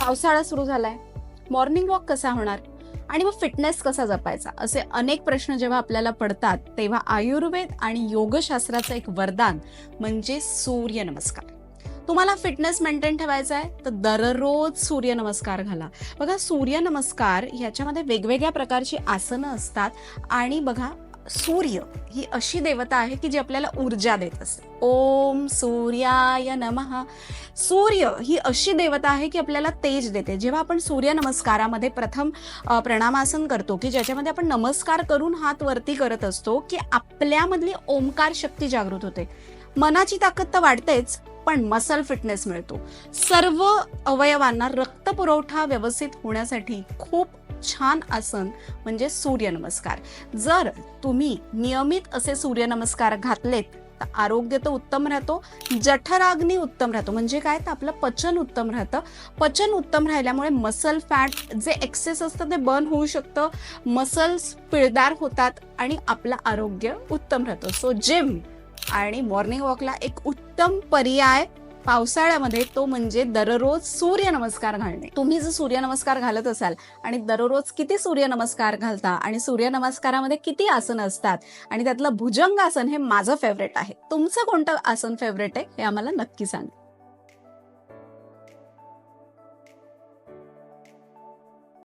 पावसाळा सुरू झालाय, मॉर्निंग वॉक कसा होणार आणि मग फिटनेस कसा जपायचा, असे अनेक प्रश्न जेव्हा आपल्याला पडतात तेव्हा आयुर्वेद आणि योगशास्त्राचं एक वरदान म्हणजे सूर्यनमस्कार. तुम्हाला फिटनेस मेंटेन ठेवायचा आहे तर दररोज सूर्यनमस्कार घाला. बघा, सूर्यनमस्कार ह्याच्यामध्ये वेगवेगळ्या प्रकारची आसनं असतात आणि बघा, सूर्य ही अशी देवता आहे की जी आपल्याला ऊर्जा देत असते. ओम सूर्याय नमः. सूर्य ही अशी देवता आहे की आपल्याला तेज देते. जेव्हा आपण सूर्य नमस्कारामध्ये प्रथम प्रणामासन करतो की ज्याच्यामध्ये आपण नमस्कार करून हात वरती करत असतो की आपल्यामधली ओंकार शक्ती जागृत होते. मनाची ताकद तर वाढतेच, पण मसल फिटनेस मिळतो. सर्व अवयवांना रक्तपुरवठा व्यवस्थित होण्यासाठी खूप छान आसन म्हणजे सूर्यनमस्कार. जर तुम्ही नियमित असे सूर्यनमस्कार घातलेत तर आरोग्य तर उत्तम राहतो, जठराग्नी उत्तम राहतो. म्हणजे काय, तर आपलं पचन उत्तम राहतं. पचन उत्तम राहिल्यामुळे मसल फॅट जे एक्सेस असतं ते बर्न होऊ शकतं, मसल्स पिळदार होतात आणि आपलं आरोग्य उत्तम राहतं. सो जिम आणि मॉर्निंग वॉकला एक उत्तम पर्याय पावसाळ्यामध्ये तो म्हणजे दररोज सूर्यनमस्कार घालणे. तुम्ही जर सूर्यनमस्कार घालत असाल आणि दररोज किती सूर्यनमस्कार घालता आणि सूर्यनमस्कारामध्ये किती आसन असतात आणि त्यातलं भुजंगासन हे माझं फेवरेट आहे. तुमचं कोणतं आसन फेवरेट आहे हे आम्हाला नक्की सांगा.